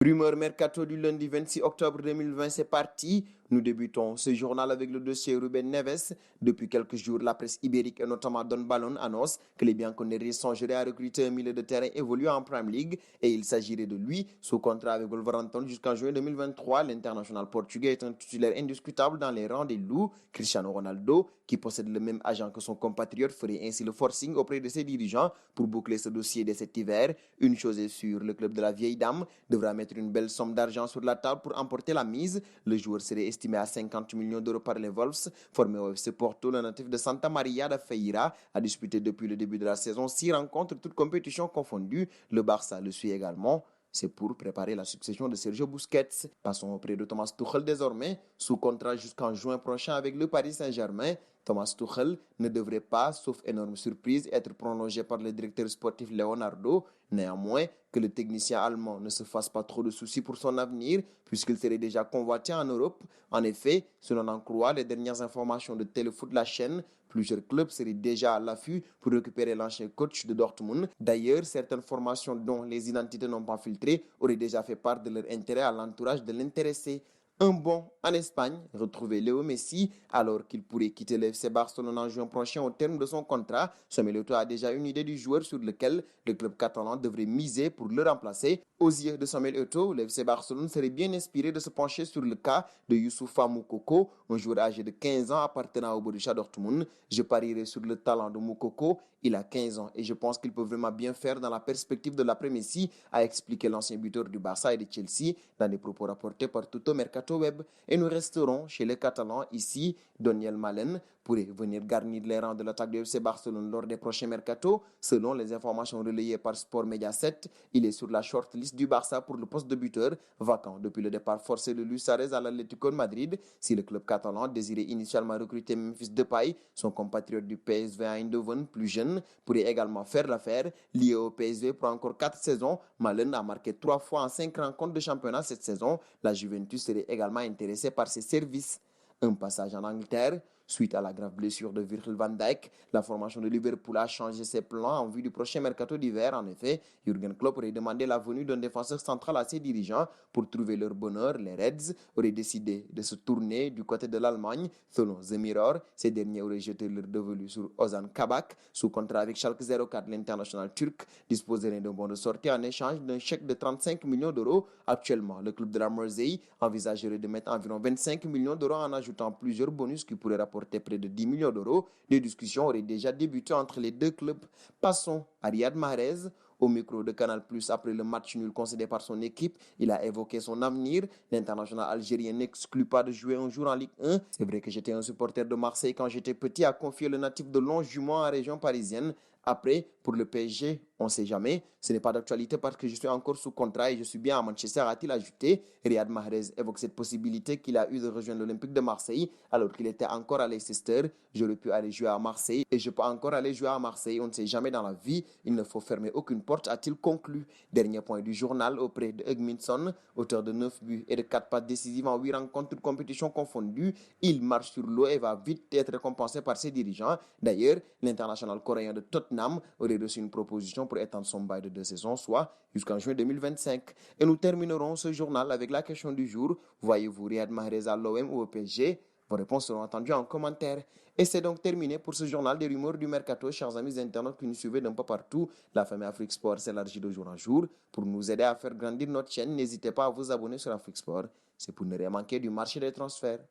Rumeur mercato du lundi 26 octobre 2020, c'est parti. Nous débutons ce journal avec le dossier Ruben Neves. Depuis quelques jours, la presse ibérique et notamment Don Ballon annonce que les Bianconeri songeraient à recruter un milieu de terrain évoluant en Premier League et il s'agirait de lui, sous contrat avec Wolverhampton jusqu'en juin 2023. L'international portugais est un titulaire indiscutable dans les rangs des loups. Cristiano Ronaldo, qui possède le même agent que son compatriote, ferait ainsi le forcing auprès de ses dirigeants pour boucler ce dossier dès cet hiver. Une chose est sûre, le club de la vieille dame devra mettre une belle somme d'argent sur la table pour emporter la mise. Le joueur serait estimé à 50 millions d'euros par les Wolves. Formé au FC Porto, le natif de Santa Maria da Feira a disputé depuis le début de la saison 6 rencontres, toutes compétitions confondues. Le Barça le suit également. C'est pour préparer la succession de Sergio Busquets. Passons auprès de Thomas Tuchel désormais, sous contrat jusqu'en juin prochain avec le Paris Saint-Germain. Thomas Tuchel ne devrait pas, sauf énorme surprise, être prolongé par le directeur sportif Leonardo. Néanmoins, que le technicien allemand ne se fasse pas trop de soucis pour son avenir, puisqu'il serait déjà convoité en Europe. En effet, selon en croire les dernières informations de Téléfoot, la chaîne, plusieurs clubs seraient déjà à l'affût pour récupérer l'ancien coach de Dortmund. D'ailleurs, certaines formations dont les identités n'ont pas filtré auraient déjà fait part de leur intérêt à l'entourage de l'intéressé. Un bond en Espagne, retrouver Léo Messi alors qu'il pourrait quitter le FC Barcelone en juin prochain au terme de son contrat. Samuel Eto'o a déjà une idée du joueur sur lequel le club catalan devrait miser pour le remplacer. Aux yeux de Samuel Eto'o, le FC Barcelone serait bien inspiré de se pencher sur le cas de Youssoufa Moukoko, un joueur âgé de 15 ans appartenant au Borussia Dortmund. Je parierais sur le talent de Moukoko. Il a 15 ans et je pense qu'il peut vraiment bien faire dans la perspective de l'après-Messi, a expliqué l'ancien buteur du Barça et de Chelsea dans des propos rapportés par Tutto Mercato Web. Et nous resterons chez les Catalans ici. Daniel Malen pourrait venir garnir les rangs de l'attaque du FC Barcelone lors des prochains mercato. Selon les informations relayées par Sport Media 7, il est sur la shortlist du Barça pour le poste de buteur, vacant depuis le départ forcé de Luis Suarez à l'Atlético de Madrid. Si le club catalan désirait initialement recruter Memphis Depay, son compatriote du PSV Eindhoven, plus jeune, pourrait également faire l'affaire. Lié au PSV pour encore 4 saisons, Malen a marqué 3 fois en 5 rencontres de championnat cette saison. La Juventus serait également intéressée par ses services. Un passage en Angleterre. Suite à la grave blessure de Virgil van Dijk, la formation de Liverpool a changé ses plans en vue du prochain mercato d'hiver. En effet, Jürgen Klopp aurait demandé la venue d'un défenseur central à ses dirigeants pour trouver leur bonheur. Les Reds auraient décidé de se tourner du côté de l'Allemagne. Selon The Mirror, ces derniers auraient jeté leur dévolu sur Ozan Kabak. Sous contrat avec Schalke 04, l'international turc disposerait d'un bon de sortie en échange d'un chèque de 35 millions d'euros. Actuellement, le club de la Mersey envisagerait de mettre environ 25 millions d'euros en ajoutant plusieurs bonus qui pourraient rapporter près de 10 millions d'euros. Des discussions auraient déjà débuté entre les deux clubs. Passons à Riyad Mahrez. Au micro de Canal+, après le match nul concédé par son équipe, il a évoqué son avenir. L'international algérien n'exclut pas de jouer un jour en Ligue 1. C'est vrai que j'étais un supporter de Marseille quand j'étais petit, a confié le natif de Longjumeau en région parisienne. Après, pour le PSG, on ne sait jamais. Ce n'est pas d'actualité parce que je suis encore sous contrat et je suis bien à Manchester, a-t-il ajouté. Riyad Mahrez évoque cette possibilité qu'il a eu de rejoindre l'Olympique de Marseille alors qu'il était encore à Leicester. J'aurais pu aller jouer à Marseille et je peux encore aller jouer à Marseille. On ne sait jamais dans la vie. Il ne faut fermer aucune porte, a-t-il conclu. Dernier point du journal auprès de Hugminson, auteur de 9 buts et de 4 passes décisives en 8 rencontres, toutes compétitions confondues. Il marche sur l'eau et va vite être récompensé par ses dirigeants. D'ailleurs, l'international coréen de Tottenham aurait reçu une proposition pour étendre son bail de 2 saisons, soit jusqu'en juin 2025. Et nous terminerons ce journal avec la question du jour. Voyez-vous Riyad Mahrez à l'OM ou au PSG? Vos réponses seront entendues en commentaire. Et c'est donc terminé pour ce journal des rumeurs du mercato. Chers amis internautes qui nous suivez d'un peu partout, la famille Afrique Sport s'élargit de jour en jour. Pour nous aider à faire grandir notre chaîne, n'hésitez pas à vous abonner sur Afrique Sport. C'est pour ne rien manquer du marché des transferts.